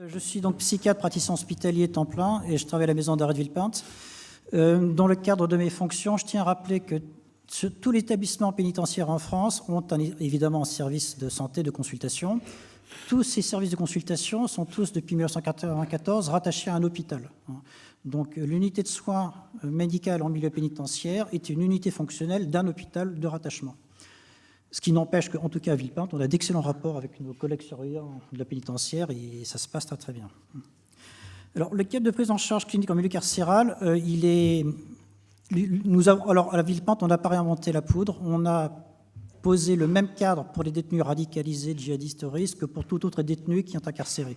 Je suis donc psychiatre praticien hospitalier temps plein et je travaille à la maison d'arrêt de Villepinte. Dans le cadre de mes fonctions, je tiens à rappeler que tous les établissements pénitentiaires en France ont évidemment un service de santé, de consultation. Tous ces services de consultation sont tous, depuis 1994, rattachés à un hôpital. Donc l'unité de soins médicale en milieu pénitentiaire est une unité fonctionnelle d'un hôpital de rattachement. Ce qui n'empêche qu'en tout cas à Villepinte, on a d'excellents rapports avec nos collègues surveillants de la pénitentiaire et ça se passe très très bien. Alors le cadre de prise en charge clinique en milieu carcéral, alors à la Villepinte, on n'a pas réinventé la poudre, on a posé le même cadre pour les détenus radicalisés, djihadistes, terroristes, que pour tout autre détenu qui est incarcéré.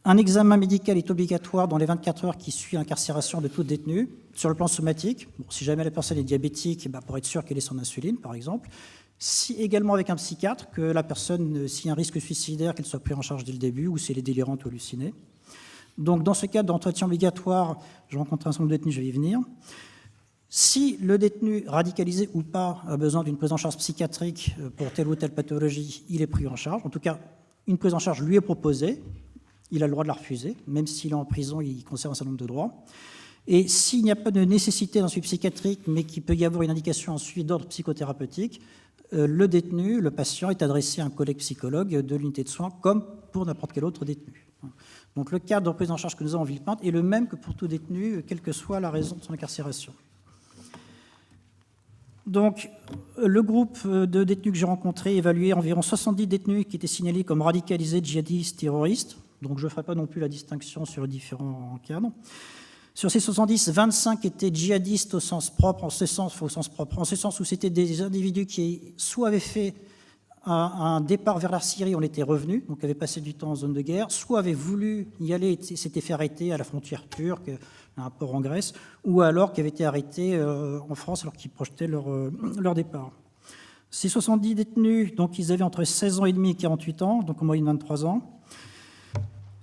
Un examen médical est obligatoire dans les 24 heures qui suivent l'incarcération de tout détenu. Sur le plan somatique, si jamais la personne est diabétique, pour être sûr qu'elle ait son insuline, par exemple. Si également avec un psychiatre, que la personne, s'il y a un risque suicidaire, qu'elle soit prise en charge dès le début, ou si elle est délirante ou hallucinée. Donc dans ce cadre d'entretien obligatoire, j'ai rencontré un certain nombre de détenus, je vais y venir. Si le détenu, radicalisé ou pas, a besoin d'une prise en charge psychiatrique pour telle ou telle pathologie, il est pris en charge. En tout cas, une prise en charge lui est proposée. Il a le droit de la refuser, même s'il est en prison, il conserve un certain nombre de droits. Et s'il n'y a pas de nécessité d'un suivi psychiatrique, mais qu'il peut y avoir une indication ensuite d'ordre psychothérapeutique, le détenu, le patient, est adressé à un collègue psychologue de l'unité de soins, comme pour n'importe quel autre détenu. Donc le cadre de prise en charge que nous avons en Villepinte est le même que pour tout détenu, quelle que soit la raison de son incarcération. Donc, le groupe de détenus que j'ai rencontré évaluait environ 70 détenus qui étaient signalés comme radicalisés, djihadistes, terroristes. Donc, je ne ferai pas non plus la distinction sur les différents cadres. Sur ces 70, 25 étaient djihadistes au sens propre, en ce sens où c'était des individus qui soit avaient fait un départ vers la Syrie, on était revenus, donc avaient passé du temps en zone de guerre, soit avaient voulu y aller et s'étaient fait arrêter à la frontière turque, à un port en Grèce, ou alors qui avaient été arrêtés en France alors qu'ils projetaient leur départ. Ces 70 détenus, donc ils avaient entre 16 ans et demi et 48 ans, donc en moyenne 23 ans.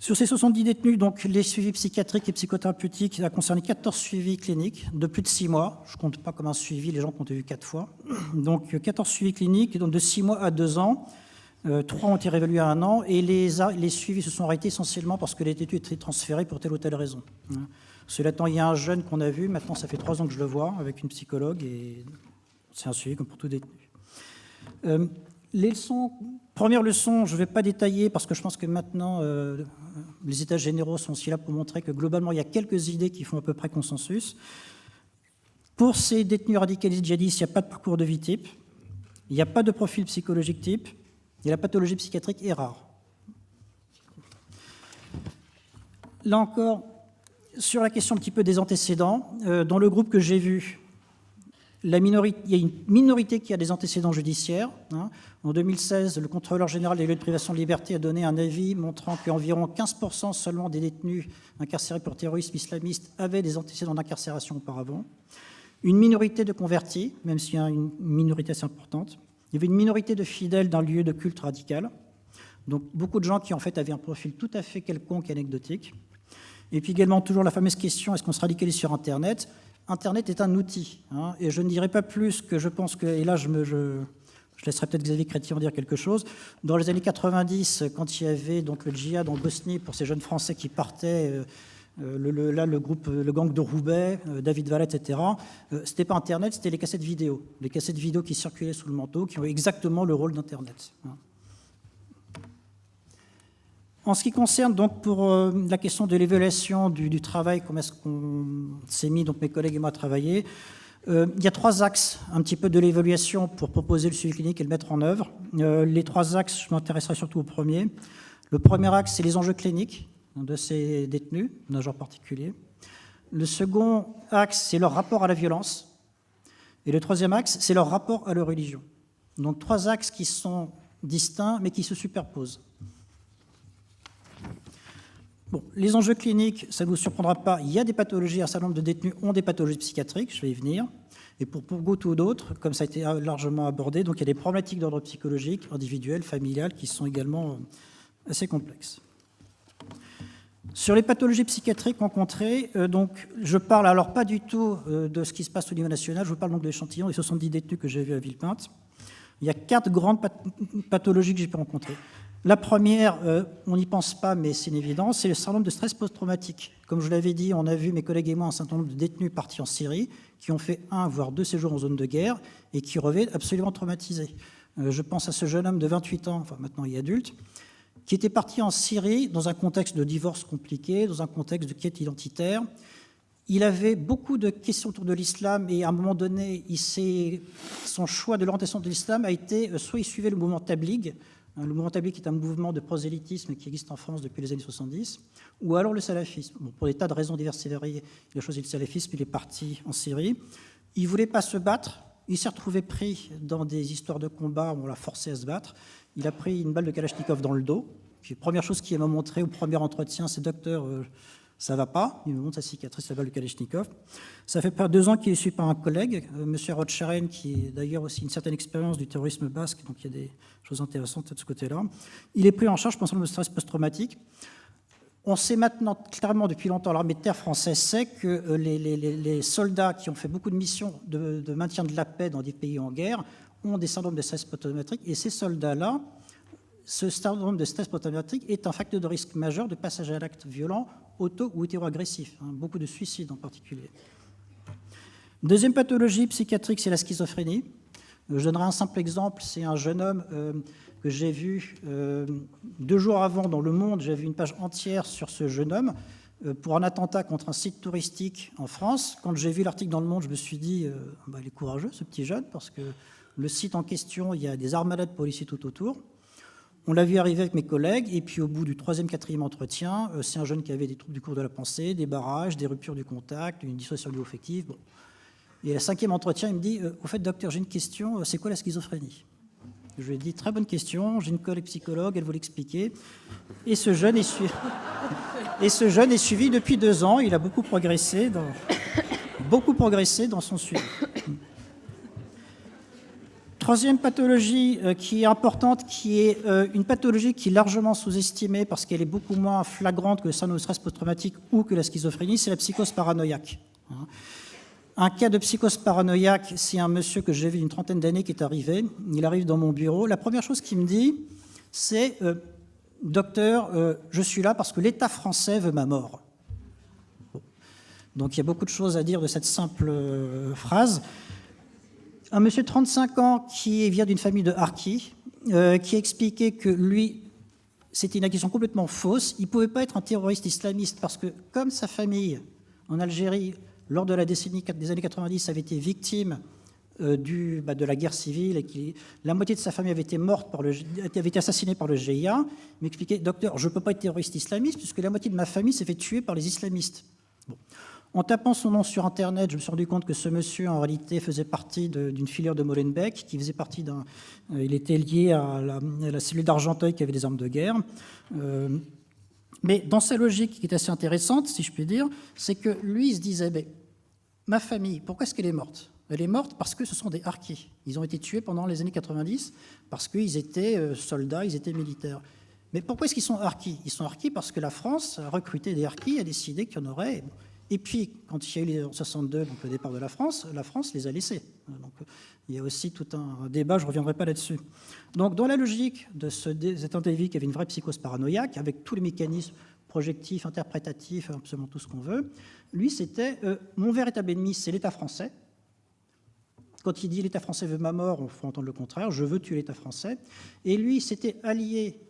Sur ces 70 détenus, donc, les suivis psychiatriques et psychothérapeutiques a concerné 14 suivis cliniques de plus de 6 mois. Je ne compte pas comme un suivi les gens qui ont vu 4 fois. Donc 14 suivis cliniques, donc de 6 mois à 2 ans. 3 ont été réévalués à 1 an. Et les suivis se sont arrêtés essentiellement parce que les détenus étaient transférés pour telle ou telle raison. Cela étant, il y a un jeune qu'on a vu, maintenant ça fait 3 ans que je le vois, avec une psychologue, et c'est un suivi comme pour tout détenu. Les leçons, première leçon, je ne vais pas détailler parce que je pense que maintenant les états généraux sont aussi là pour montrer que globalement il y a quelques idées qui font à peu près consensus. Pour ces détenus radicalisés djihadistes, il n'y a pas de parcours de vie type, il n'y a pas de profil psychologique type, et la pathologie psychiatrique est rare. Là encore, sur la question un petit peu des antécédents, dans le groupe que j'ai vu, il y a une minorité qui a des antécédents judiciaires. En 2016, le contrôleur général des lieux de privation de liberté a donné un avis montrant qu'environ 15% seulement des détenus incarcérés pour terrorisme islamiste avaient des antécédents d'incarcération auparavant. Une minorité de convertis, même s'il y a une minorité assez importante. Il y avait une minorité de fidèles d'un lieu de culte radical. Donc beaucoup de gens qui en fait avaient un profil tout à fait quelconque et anecdotique. Et puis également toujours la fameuse question, est-ce qu'on se radicalise sur Internet ? Internet est un outil, et je ne dirai pas plus que je pense que, et là je laisserai peut-être Xavier Chrétien en dire quelque chose, dans les années 90, quand il y avait donc le djihad en Bosnie pour ces jeunes Français qui partaient, le gang de Roubaix, David Vallet, etc., c'était pas Internet, c'était les cassettes vidéo qui circulaient sous le manteau, qui ont exactement le rôle d'Internet. En ce qui concerne donc pour la question de l'évaluation du travail, comment est-ce qu'on s'est mis, donc mes collègues et moi, à travailler, il y a 3 axes un petit peu de l'évaluation pour proposer le suivi clinique et le mettre en œuvre. Les 3 axes, je m'intéresserai surtout au premier. Le premier axe, c'est les enjeux cliniques de ces détenus, d'un genre particulier. Le second axe, c'est leur rapport à la violence. Et le troisième axe, c'est leur rapport à leur religion. Donc 3 axes qui sont distincts, mais qui se superposent. Bon, les enjeux cliniques, ça ne vous surprendra pas, il y a des pathologies, un certain nombre de détenus ont des pathologies psychiatriques, je vais y venir, et pour beaucoup d'autres, comme ça a été largement abordé, donc il y a des problématiques d'ordre psychologique, individuel, familial, qui sont également assez complexes. Sur les pathologies psychiatriques rencontrées, donc je parle alors pas du tout de ce qui se passe au niveau national, je vous parle donc de l'échantillon des 70 détenus que j'ai vus à Villepinte. Il y a 4 grandes pathologies que j'ai pu rencontrer. La première, on n'y pense pas, mais c'est une évidence, c'est le syndrome de stress post-traumatique. Comme je l'avais dit, on a vu, mes collègues et moi, un certain nombre de détenus partis en Syrie qui ont fait 1 voire 2 séjours en zone de guerre et qui revenaient absolument traumatisés. Je pense à ce jeune homme de 28 ans, enfin maintenant il est adulte, qui était parti en Syrie dans un contexte de divorce compliqué, dans un contexte de quête identitaire. Il avait beaucoup de questions autour de l'islam et à un moment donné, son choix de l'orientation de l'islam a été soit il suivait le mouvement Tabligh. Le mouvement Tabligh est un mouvement de prosélytisme qui existe en France depuis les années 70, ou alors le salafisme. Bon, pour des tas de raisons diverses et variées, il a choisi le salafisme, il est parti en Syrie. Il ne voulait pas se battre, il s'est retrouvé pris dans des histoires de combat où on l'a forcé à se battre. Il a pris une balle de Kalachnikov dans le dos. Puis, la première chose qu'il m'a montré au premier entretien, c'est « Docteur, ça ne va pas ». Il me montre sa cicatrice, la balle de Kalachnikov. Ça fait près de 2 ans qu'il est suivi par un collègue, M. Rothscharen, qui est d'ailleurs aussi une certaine expérience du terrorisme basque, donc il y a des choses intéressantes de ce côté-là. Il est pris en charge par le stress post-traumatique. On sait maintenant clairement depuis longtemps, l'armée de terre française sait que les soldats qui ont fait beaucoup de missions de maintien de la paix dans des pays en guerre ont des syndromes de stress post-traumatique, et ces soldats-là, ce syndrome de stress post-traumatique est un facteur de risque majeur de passage à l'acte violent, auto ou hétéroagressif, beaucoup de suicides en particulier. Deuxième pathologie psychiatrique, c'est la schizophrénie. Je donnerai un simple exemple, c'est un jeune homme que j'ai vu 2 jours avant dans Le Monde, j'ai vu une page entière sur ce jeune homme pour un attentat contre un site touristique en France. Quand j'ai vu l'article dans Le Monde, je me suis dit, il est courageux ce petit jeune, parce que le site en question, il y a des armades policiers tout autour. On l'a vu arriver avec mes collègues, et puis au bout du 3e, 4e entretien, c'est un jeune qui avait des troubles du cours de la pensée, des barrages, des ruptures du contact, une dissociation affective. Bon. Et le 5e entretien, il me dit « Au fait, docteur, j'ai une question, c'est quoi la schizophrénie ?» Je lui ai dit « Très bonne question, j'ai une collègue psychologue, elle vous l'expliquer. » Et ce jeune est suivi depuis 2 ans, il a beaucoup progressé dans son suivi. 3e pathologie qui est importante, qui est une pathologie qui est largement sous-estimée parce qu'elle est beaucoup moins flagrante que le syndrome de stress post-traumatique ou que la schizophrénie, c'est la psychose paranoïaque. Un cas de psychose paranoïaque, c'est un monsieur que j'ai vu une 30aine d'années qui est arrivé. Il arrive dans mon bureau. La première chose qu'il me dit, c'est « Docteur, je suis là parce que l'État français veut ma mort. » Donc il y a beaucoup de choses à dire de cette simple phrase. Un monsieur de 35 ans qui vient d'une famille de harkis, qui a expliqué que lui, c'était une accusation complètement fausse. Il ne pouvait pas être un terroriste islamiste parce que, comme sa famille en Algérie, lors de la décennie des années 90, avait été victime de la guerre civile et que la moitié de sa famille avait été assassinée par le GIA, il m'expliquait « Docteur, je ne peux pas être terroriste islamiste puisque la moitié de ma famille s'est fait tuer par les islamistes. » Bon. En tapant son nom sur Internet, je me suis rendu compte que ce monsieur, en réalité, faisait partie d'une filière de Molenbeek, qui faisait partie il était lié à la cellule d'Argenteuil qui avait des armes de guerre. Mais dans sa logique, qui est assez intéressante, si je puis dire, c'est que lui, il se disait ma famille, pourquoi est-ce qu'elle est morte ? Elle est morte parce que ce sont des harkis. Ils ont été tués pendant les années 90 parce qu'ils étaient soldats, ils étaient militaires. Mais pourquoi est-ce qu'ils sont harkis ? Ils sont harkis parce que la France a recruté des harkis, a décidé qu'il y en aurait. Et puis, quand il y a eu en 62 donc le départ de la France les a laissés. Donc, il y a aussi tout un débat, je ne reviendrai pas là-dessus. Donc, dans la logique de cet individu qui avait une vraie psychose paranoïaque, avec tous les mécanismes projectifs, interprétatifs, absolument tout ce qu'on veut, lui, c'était mon véritable ennemi, c'est l'État français. Quand il dit l'État français veut ma mort, il faut entendre le contraire, je veux tuer l'État français. Et lui, il s'était allié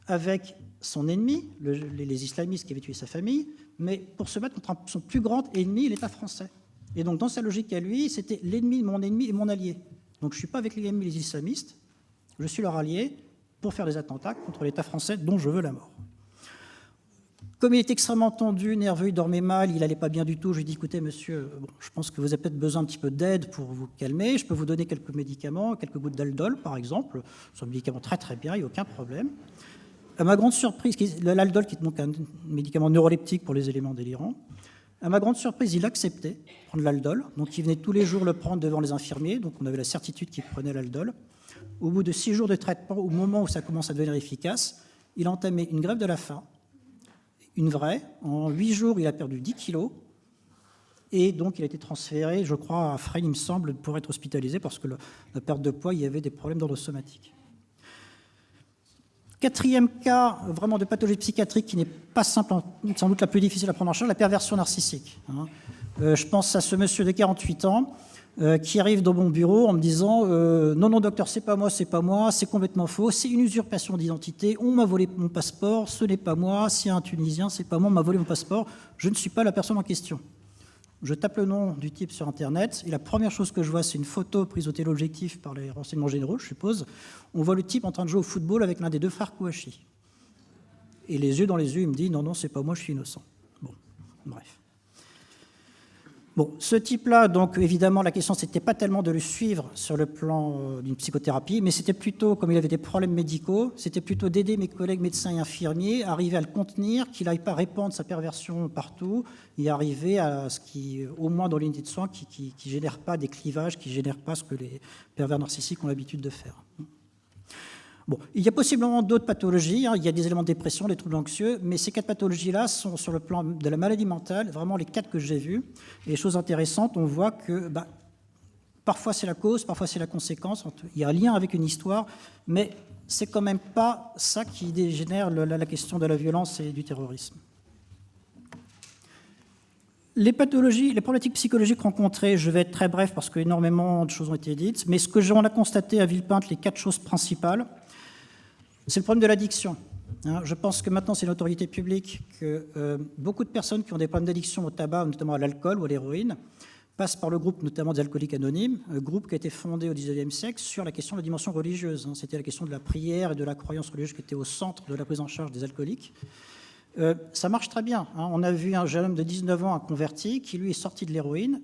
avec son ennemi, les islamistes qui avaient tué sa famille, mais pour se battre contre son plus grand ennemi, l'État français. Et donc, dans sa logique à lui, c'était l'ennemi, mon ennemi et mon allié. Donc, je ne suis pas avec les ennemis, les islamistes, je suis leur allié pour faire des attentats contre l'État français dont je veux la mort. Comme il était extrêmement tendu, nerveux, il dormait mal, il n'allait pas bien du tout, je lui ai dit, écoutez, monsieur, je pense que vous avez peut-être besoin un petit peu d'aide pour vous calmer, je peux vous donner quelques médicaments, quelques gouttes d'Aldol, par exemple. C'est un médicament très très bien, il n'y a aucun problème. À ma grande surprise, l'Aldol, qui est donc un médicament neuroleptique pour les éléments délirants, à ma grande surprise, il acceptait de prendre l'Aldol. Donc, il venait tous les jours le prendre devant les infirmiers. Donc, on avait la certitude qu'il prenait l'Aldol. Au bout de 6 jours de traitement, au moment où ça commence à devenir efficace, il a entamé une grève de la faim, une vraie. En 8 jours, il a perdu 10 kilos. Et donc, il a été transféré, je crois, à Fresnes, il me semble, pour être hospitalisé parce que la perte de poids, il y avait des problèmes d'ordre somatique. Quatrième cas, vraiment de pathologie psychiatrique qui n'est pas simple, sans doute la plus difficile à prendre en charge, la perversion narcissique. Je pense à ce monsieur de 48 ans qui arrive dans mon bureau en me disant non, non, docteur, c'est pas moi, c'est complètement faux, c'est une usurpation d'identité, on m'a volé mon passeport, ce n'est pas moi, c'est un Tunisien, c'est pas moi, on m'a volé mon passeport, je ne suis pas la personne en question. Je tape le nom du type sur Internet, et la première chose que je vois, c'est une photo prise au téléobjectif par les renseignements généraux, je suppose. On voit le type en train de jouer au football avec l'un des deux frères Kouachi. Et les yeux dans les yeux, il me dit « Non, non, c'est pas moi, je suis innocent. » Bon, bref. Bon, ce type-là, donc évidemment, la question, c'était pas tellement de le suivre sur le plan d'une psychothérapie, mais c'était plutôt, comme il avait des problèmes médicaux, c'était plutôt d'aider mes collègues médecins et infirmiers à arriver à le contenir, qu'il n'aille pas répandre sa perversion partout, et arriver à ce qui, au moins dans l'unité de soins, qui génère pas des clivages, qui génère pas ce que les pervers narcissiques ont l'habitude de faire. Bon, il y a possiblement d'autres pathologies, il y a des éléments de dépression, des troubles anxieux, mais ces 4 pathologies-là sont sur le plan de la maladie mentale, vraiment les 4 que j'ai vus. Et chose intéressante, on voit que parfois c'est la cause, parfois c'est la conséquence, il y a un lien avec une histoire, mais c'est quand même pas ça qui dégénère la question de la violence et du terrorisme. Les pathologies, les problématiques psychologiques rencontrées, je vais être très bref parce qu'énormément de choses ont été dites, mais ce que on a constaté à Villepinte, les 4 choses principales, c'est le problème de l'addiction. Je pense que maintenant, c'est une autorité publique que beaucoup de personnes qui ont des problèmes d'addiction au tabac, notamment à l'alcool ou à l'héroïne, passent par le groupe notamment des alcooliques anonymes, un groupe qui a été fondé au XIXe siècle sur la question de la dimension religieuse. C'était la question de la prière et de la croyance religieuse qui était au centre de la prise en charge des alcooliques. Ça marche très bien. On a vu un jeune homme de 19 ans, un converti, qui lui est sorti de l'héroïne,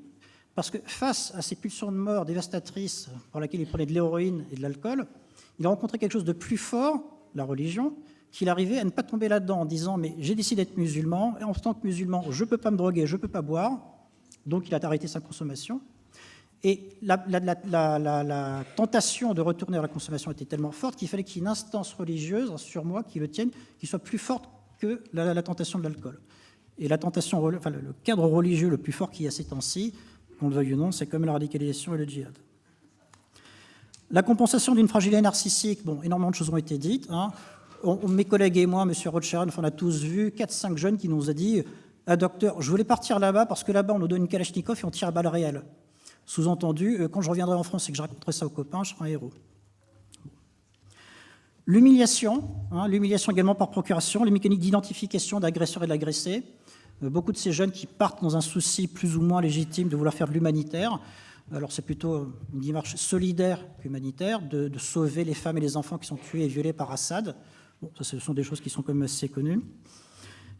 parce que face à ces pulsions de mort dévastatrices par lesquelles il prenait de l'héroïne et de l'alcool, il a rencontré quelque chose de plus fort, la religion, qu'il arrivait à ne pas tomber là-dedans en disant « mais j'ai décidé d'être musulman, et en tant que musulman, je ne peux pas me droguer, je ne peux pas boire », donc il a arrêté sa consommation. Et la tentation de retourner à la consommation était tellement forte qu'il fallait qu'il y ait une instance religieuse, un surmoi qui le tienne, qui soit plus forte que la tentation de l'alcool. Et la tentation, enfin, le cadre religieux le plus fort qu'il y a ces temps-ci, qu'on le veuille ou non, c'est comme la radicalisation et le djihad. La compensation d'une fragilité narcissique, bon, énormément de choses ont été dites. Mes collègues et moi, M. Rothschild, on a tous vu 4-5 jeunes qui nous ont dit « Ah docteur, je voulais partir là-bas parce que là-bas on nous donne une Kalachnikov et on tire à balles réelles. » Sous-entendu, quand je reviendrai en France et que je raconterai ça aux copains, je serai un héros. L'humiliation, l'humiliation également par procuration, les mécaniques d'identification d'agresseur et de l'agressé. Beaucoup de ces jeunes qui partent dans un souci plus ou moins légitime de vouloir faire de l'humanitaire. Alors c'est plutôt une démarche solidaire qu'humanitaire, de sauver les femmes et les enfants qui sont tués et violés par Assad. Bon, ça, ce sont des choses qui sont quand même assez connues.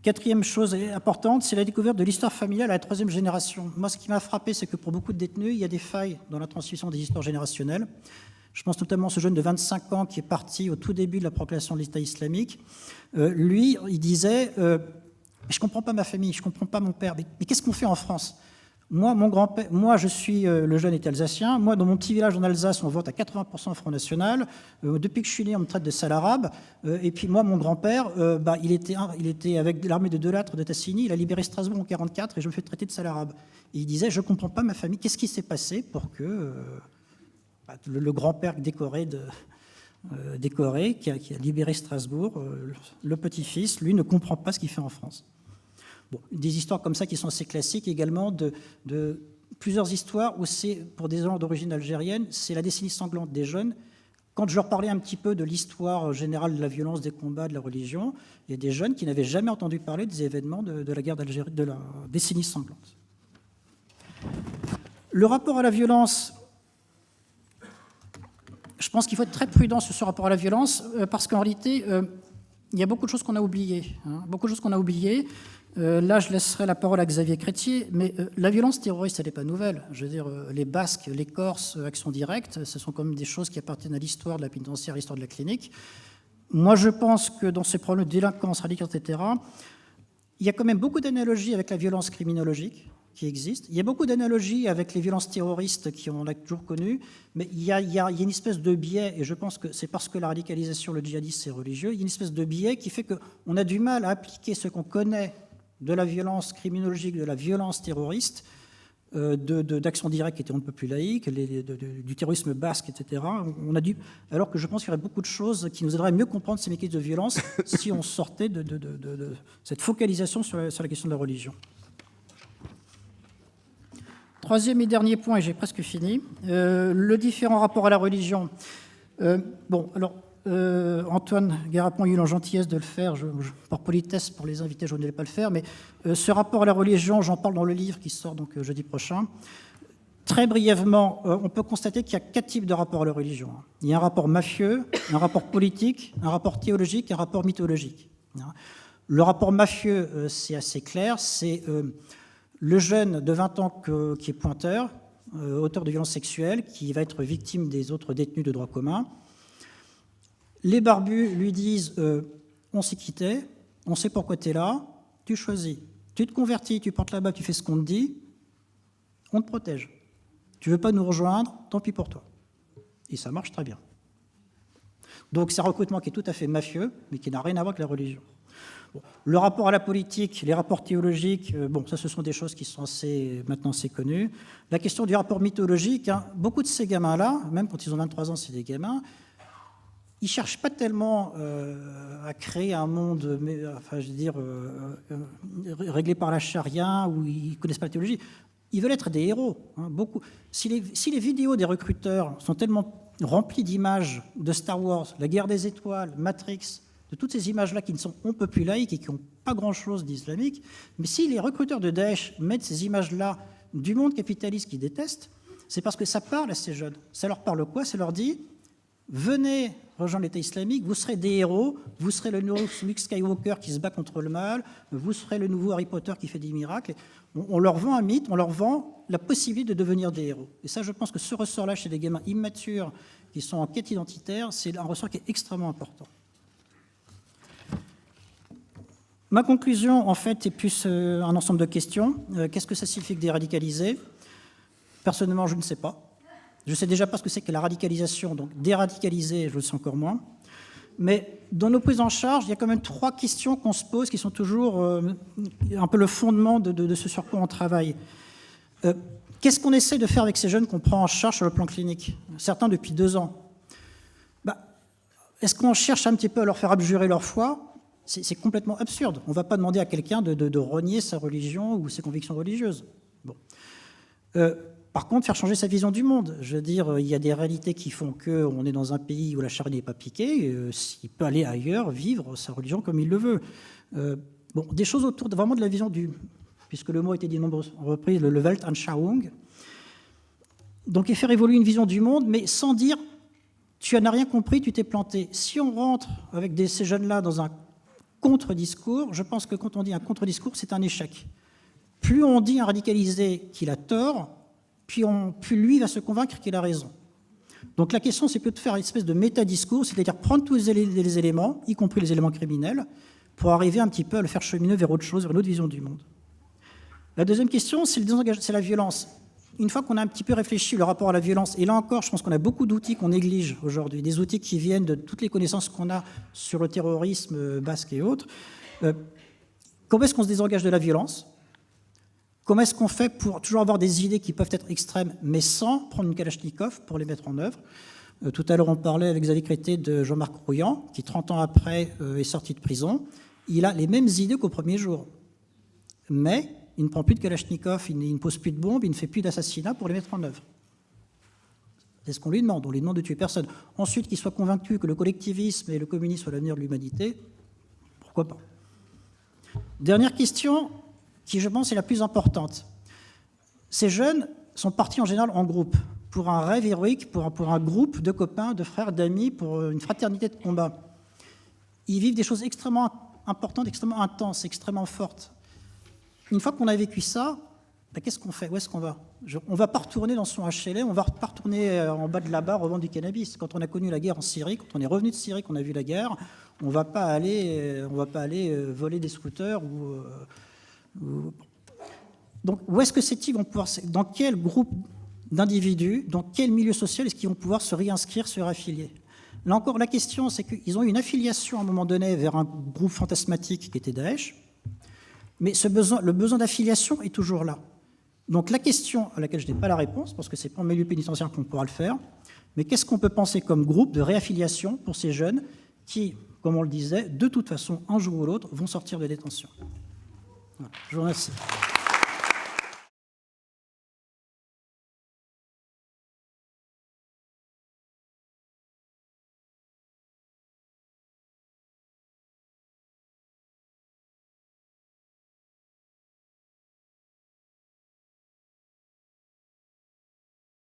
4e chose importante, c'est la découverte de l'histoire familiale à la 3e génération. Moi, ce qui m'a frappé, c'est que pour beaucoup de détenus, il y a des failles dans la transmission des histoires générationnelles. Je pense notamment à ce jeune de 25 ans qui est parti au tout début de la proclamation de l'État islamique. Lui, il disait « Je ne comprends pas ma famille, je ne comprends pas mon père, mais qu'est-ce qu'on fait en France ? Moi, mon grand-père, moi, je suis le jeune était alsacien. Moi, dans mon petit village en Alsace, on vote à 80% au Front National. Depuis que je suis né, on me traite de sale arabe. Et puis moi, mon grand-père, il était avec l'armée de Delattre de Tassigny. Il a libéré Strasbourg en 1944 et je me fais traiter de sale arabe. Et il disait, je ne comprends pas ma famille. Qu'est-ce qui s'est passé pour que le grand-père décoré, qui a libéré Strasbourg, le petit-fils, lui, ne comprend pas ce qu'il fait en France. Bon, des histoires comme ça qui sont assez classiques également, de plusieurs histoires où c'est, pour des gens d'origine algérienne, c'est la décennie sanglante des jeunes. Quand je leur parlais un petit peu de l'histoire générale de la violence, des combats, de la religion, il y a des jeunes qui n'avaient jamais entendu parler des événements de la guerre d'Algérie, de la décennie sanglante. Le rapport à la violence, je pense qu'il faut être très prudent sur ce rapport à la violence, parce qu'en réalité, il y a beaucoup de choses qu'on a oubliées. Beaucoup de choses qu'on a oubliées. Là, je laisserai la parole à Xavier Crétier, mais la violence terroriste, elle n'est pas nouvelle. Je veux dire, les Basques, les Corses, Action Directe, ce sont quand même des choses qui appartiennent à l'histoire de la pénitentiaire, à l'histoire de la clinique. Moi, je pense que dans ces problèmes de délinquance, radicale, etc., il y a quand même beaucoup d'analogies avec la violence criminologique qui existe. Il y a beaucoup d'analogies avec les violences terroristes qu'on a toujours connues, mais il y a une espèce de biais, et je pense que c'est parce que la radicalisation, le djihadisme, c'est religieux, il y a une espèce de biais qui fait qu'on a du mal à appliquer ce qu'on connaît de la violence criminologique, de la violence terroriste, d'actions directes qui étaient un peu plus laïques, du terrorisme basque, etc. Alors que je pense qu'il y aurait beaucoup de choses qui nous aideraient à mieux comprendre ces mécanismes de violence si on sortait de cette focalisation sur la question de la religion. Troisième et dernier point, et j'ai presque fini, le différent rapport à la religion. Antoine Garapon a eu la gentillesse de le faire, par politesse pour les invités, je ne vais pas le faire, mais ce rapport à la religion, j'en parle dans le livre qui sort donc jeudi prochain. Très brièvement, on peut constater qu'il y a 4 types de rapports à la religion. Il y a un rapport mafieux, un rapport politique, un rapport théologique et un rapport mythologique. Le rapport mafieux, c'est assez clair, c'est le jeune de 20 ans qui est pointeur, auteur de violences sexuelles, qui va être victime des autres détenus de droit commun. Les barbus lui disent on s'est quitté, on sait pourquoi tu es là, tu choisis. Tu te convertis, tu portes là-bas, tu fais ce qu'on te dit, on te protège. Tu ne veux pas nous rejoindre, tant pis pour toi. Et ça marche très bien. Donc c'est un recrutement qui est tout à fait mafieux, mais qui n'a rien à voir avec la religion. Bon. Le rapport à la politique, les rapports théologiques, ça ce sont des choses qui sont maintenant assez connues. La question du rapport mythologique, beaucoup de ces gamins-là, même quand ils ont 23 ans, c'est des gamins, ils ne cherchent pas tellement à créer un monde réglé par la charia, où ils ne connaissent pas la théologie. Ils veulent être des héros. Beaucoup. Si les vidéos des recruteurs sont tellement remplies d'images de Star Wars, la guerre des étoiles, Matrix, de toutes ces images-là qui ne sont un peu plus laïques et qui n'ont pas grand-chose d'islamique, mais si les recruteurs de Daesh mettent ces images-là du monde capitaliste qu'ils détestent, c'est parce que ça parle à ces jeunes. Ça leur parle quoi? Ça leur dit « Venez rejoindre l'État islamique, vous serez des héros, vous serez le nouveau Luke Skywalker qui se bat contre le mal, vous serez le nouveau Harry Potter qui fait des miracles. » On leur vend un mythe, on leur vend la possibilité de devenir des héros. Et ça, je pense que ce ressort-là, chez les gamins immatures qui sont en quête identitaire, c'est un ressort qui est extrêmement important. Ma conclusion, en fait, est plus un ensemble de questions. Qu'est-ce que ça signifie que déradicaliser? Personnellement, je ne sais pas. Je ne sais déjà pas ce que c'est que la radicalisation, donc déradicaliser, je le sais encore moins. Mais dans nos prises en charge, il y a quand même 3 questions qu'on se pose qui sont toujours un peu le fondement de ce sur quoi on travaille. Qu'est-ce qu'on essaie de faire avec ces jeunes qu'on prend en charge sur le plan clinique? Certains depuis 2 ans. Est-ce qu'on cherche un petit peu à leur faire abjurer leur foi? C'est complètement absurde. On ne va pas demander à quelqu'un de renier sa religion ou ses convictions religieuses. Bon. Par contre, faire changer sa vision du monde. Je veux dire, il y a des réalités qui font qu'on est dans un pays où la charia n'est pas piquée. Il peut aller ailleurs, vivre sa religion comme il le veut. Des choses autour vraiment de la vision du... Puisque le mot a été dit de nombreuses reprises, le Weltanschauung. Donc, et faire évoluer une vision du monde, mais sans dire « tu n'as rien compris, tu t'es planté ». Si on rentre avec ces jeunes-là dans un contre-discours, je pense que quand on dit un contre-discours, c'est un échec. Plus on dit à un radicalisé qu'il a tort, plus lui va se convaincre qu'il a raison. Donc la question, c'est plutôt de faire une espèce de métadiscours, c'est-à-dire prendre tous les éléments, y compris les éléments criminels, pour arriver un petit peu à le faire cheminer vers autre chose, vers une autre vision du monde. La deuxième question, c'est la violence. Une fois qu'on a un petit peu réfléchi le rapport à la violence, et là encore, je pense qu'on a beaucoup d'outils qu'on néglige aujourd'hui, des outils qui viennent de toutes les connaissances qu'on a sur le terrorisme basque et autres. Comment est-ce qu'on se désengage de la violence? Comment est-ce qu'on fait pour toujours avoir des idées qui peuvent être extrêmes, mais sans prendre une Kalachnikov pour les mettre en œuvre? Tout à l'heure, on parlait avec Xavier Crété de Jean-Marc Rouillant, qui 30 ans après est sorti de prison. Il a les mêmes idées qu'au premier jour. Mais il ne prend plus de Kalachnikov, il ne pose plus de bombes, il ne fait plus d'assassinats pour les mettre en œuvre. C'est ce qu'on lui demande. On lui demande de tuer personne. Ensuite, qu'il soit convaincu que le collectivisme et le communisme sont l'avenir de l'humanité, pourquoi pas? Dernière question, qui je pense est la plus importante. Ces jeunes sont partis en général en groupe, pour un rêve héroïque, pour un groupe de copains, de frères, d'amis, pour une fraternité de combat. Ils vivent des choses extrêmement importantes, extrêmement intenses, extrêmement fortes. Une fois qu'on a vécu ça, qu'est-ce qu'on fait? Où est-ce qu'on va? On ne va pas retourner dans son HLM, on ne va pas retourner en bas de la barre revendre du cannabis. Quand on a connu la guerre en Syrie, quand on est revenu de Syrie, qu'on a vu la guerre, on ne va pas aller voler des scooters. Donc, où est-ce que ces types vont pouvoir... Dans quel groupe d'individus, dans quel milieu social est-ce qu'ils vont pouvoir se réinscrire, se réaffilier? Là encore, la question, c'est qu'ils ont eu une affiliation à un moment donné vers un groupe fantasmatique qui était Daesh, mais le besoin d'affiliation est toujours là. Donc la question à laquelle je n'ai pas la réponse, parce que ce n'est pas en milieu pénitentiaire qu'on pourra le faire, mais qu'est-ce qu'on peut penser comme groupe de réaffiliation pour ces jeunes qui, comme on le disait, de toute façon, un jour ou l'autre, vont sortir de détention. Voilà. Je vous remercie.